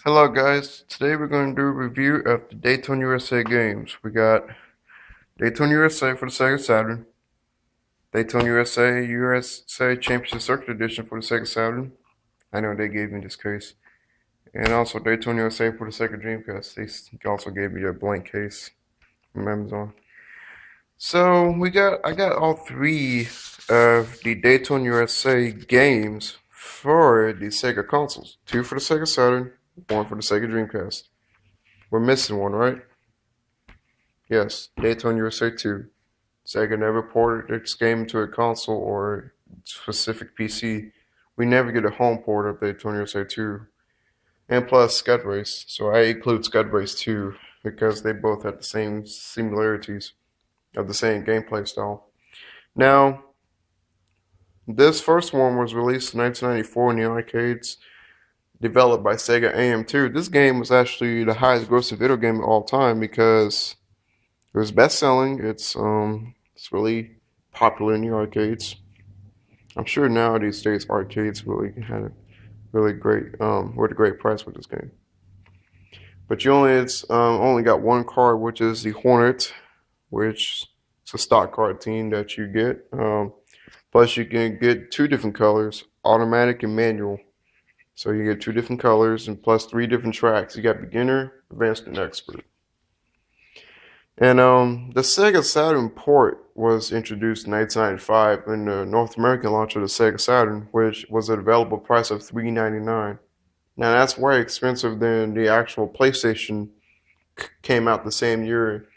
Hello guys, today we're going to do a review of the Daytona USA games. We got Daytona USA for the Sega Saturn, Daytona USA Championship Circuit Edition for the Sega Saturn. I know they gave me this case. And also Daytona USA for the Sega Dreamcast. They also gave me a blank case from Amazon. So I got all three of the Daytona USA games for the Sega consoles. Two for the Sega Saturn, one for the Sega Dreamcast. We're missing one, right? Yes, Daytona USA 2. Sega never ported its game to a console or specific PC. We never get a home port of Daytona USA 2. And plus Scud Race. So I include Scud Race 2 because they both have the same similarities of the same gameplay style. Now, this first one was released in 1994 in the arcades, developed by Sega AM2. This game was actually the highest grossing video game of all time because it was best selling. It's really popular in the arcades. I'm sure now these days arcades really had a really great with a great price with this game. But you only got one card, which is the Hornet, which is a stock card team that you get. Plus you can get two different colors, automatic and manual. So you get two different colors and plus three different tracks. You got beginner, advanced, and expert. And the Sega Saturn port was introduced in 1995 in the North American launch of the Sega Saturn, which was at an available price of $3.99. Now that's way expensive than the actual PlayStation came out the same year.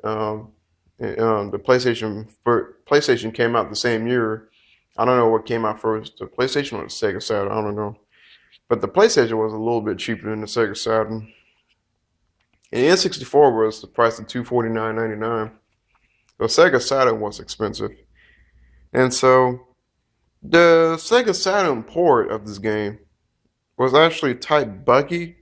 The PlayStation came out the same year. I don't know what came out first, the PlayStation or the Sega Saturn. I don't know, but the PlayStation was a little bit cheaper than the Sega Saturn. And the N64 was the price of $249.99. The Sega Saturn was expensive. And so the Sega Saturn port of this game was actually type buggy.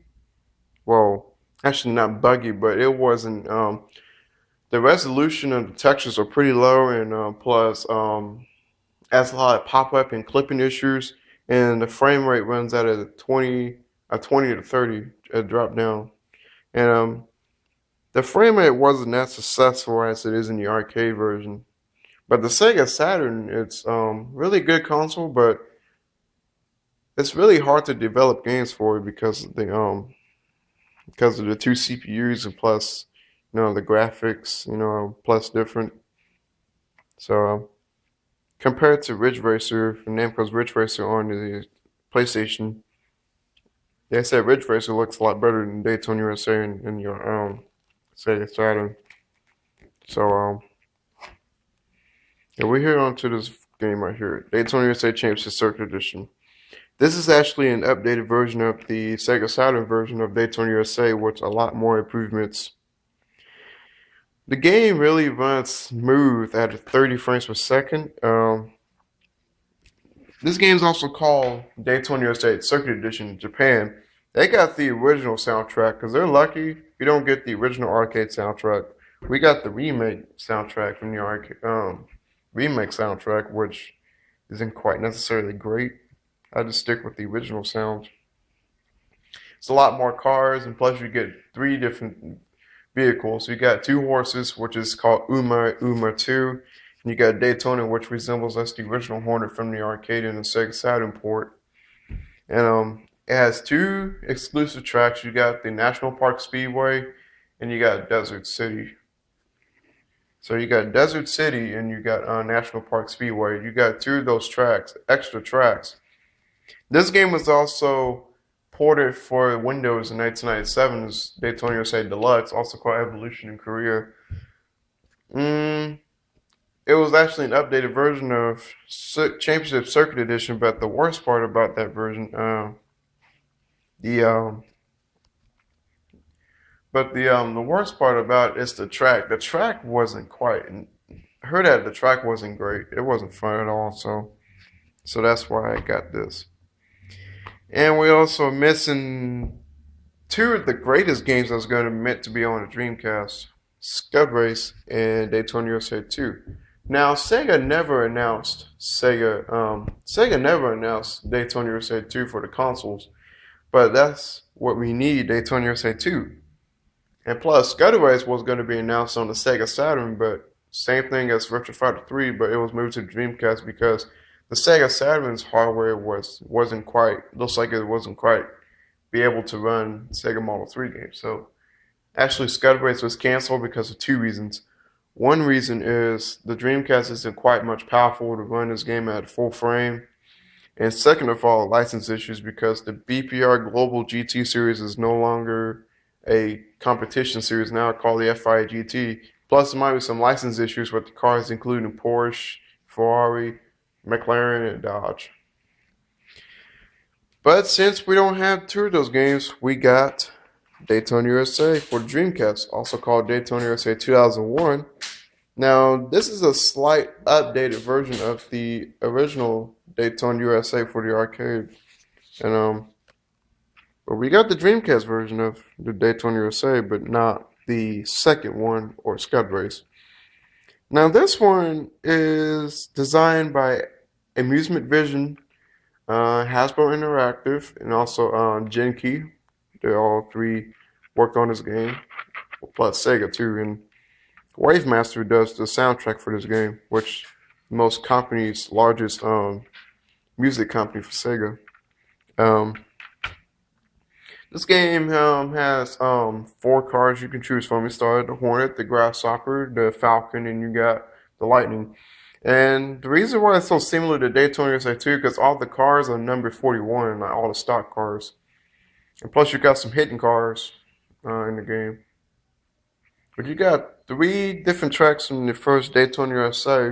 Well, actually not buggy, but it wasn't. The resolution of the textures are pretty low, and plus has a lot of pop-up and clipping issues, and the frame rate runs at a 20 to 30, a drop down. And the frame rate wasn't as successful as it is in the arcade version. But the Sega Saturn, it's really good console, but it's really hard to develop games for it because of the two CPUs and plus the graphics, plus different. So compared to Ridge Racer, Namco's Ridge Racer on the PlayStation, they said Ridge Racer looks a lot better than Daytona USA and your Sega Saturn. So yeah, we're here onto this game right here, Daytona USA Championship Circuit Edition. This is actually an updated version of the Sega Saturn version of Daytona USA with a lot more improvements. The game really runs smooth at 30 frames per second. This game is also called Daytona USA Circuit Edition in Japan. They got the original soundtrack because they're lucky you don't get the original arcade soundtrack. We got the remake soundtrack from the arcade remake soundtrack, which isn't quite necessarily great. I just stick with the original sound. It's a lot more cars, and plus you get three different vehicles. So you got two horses, which is called Uma 2, and you got Daytona, which resembles the original Hornet from the arcade and the Sega Saturn port. And it has two exclusive tracks. You got the National Park Speedway, and you got Desert City. So you got Desert City, and you got National Park Speedway. You got two of those tracks, extra tracks. This game was also ported for Windows in 1997's Daytona USA Deluxe, also called Evolution in Korea. It was actually an updated version of Championship Circuit Edition, but the worst part about that version, the worst part about it is the track. The track wasn't quite. I heard that the track wasn't great. It wasn't fun at all. So that's why I got this. And we also missing two of the greatest games that was going to meant to be on the Dreamcast: Scud Race and Daytona USA 2. Now Sega never announced Daytona USA 2 for the consoles, But that's what we need Daytona USA 2. And plus, Scud Race was going to be announced on the Sega Saturn, but same thing as Virtua Fighter 3, but it was moved to the Dreamcast because the Sega Saturn's hardware wasn't quite, looks like it wasn't quite be able to run Sega Model 3 games. So actually, Scud Race was canceled because of two reasons. One reason is the Dreamcast isn't quite much powerful to run this game at full frame. And second of all, license issues because the BPR Global GT series is no longer a competition series now called the FIA GT. Plus, there might be some license issues with the cars, including Porsche, Ferrari, McLaren, and Dodge. But since we don't have two of those games, we got Daytona USA for the Dreamcast, also called Daytona USA 2001. Now, this is a slight updated version of the original Daytona USA for the arcade. And but we got the Dreamcast version of the Daytona USA, but not the second one, or Scud Race. Now, this one is designed by Amusement Vision, Hasbro Interactive, and also Genki. They all three worked on this game, plus Sega too. And Wavemaster does the soundtrack for this game, which most companies' largest music company for Sega. This game has 4 cars you can choose from. You start the Hornet, the Grasshopper, the Falcon, and you got the Lightning. And the reason why it's so similar to Daytona USA 2 because all the cars are numbered 41, like all the stock cars. And plus you got some hidden cars in the game. But you got 3 different tracks from the first Daytona USA.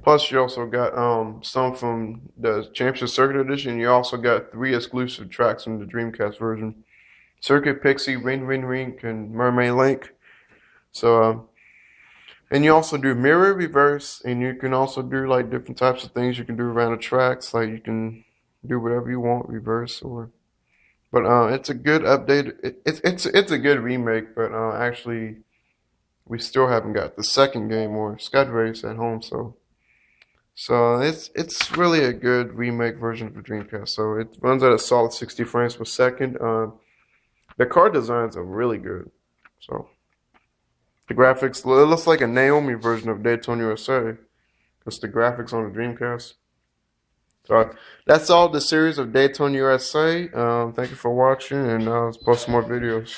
Plus you also got some from the Championship Circuit Edition. You also got 3 exclusive tracks from the Dreamcast version. Circuit Pixie, Ring Ring Rink, and Mermaid Link. So, and you also do mirror, reverse, and you can also do like different types of things you can do around the tracks. Like you can do whatever you want, reverse or. But it's a good update. It's a good remake. But actually, we still haven't got the second game or Scud Race at home. So it's really a good remake version of the Dreamcast. So it runs at a solid 60 frames per second. The car designs are really good. So the graphics, it looks like a Naomi version of Daytona USA. Because the graphics on the Dreamcast. So that's all the series of Daytona USA. Thank you for watching, and let's post some more videos.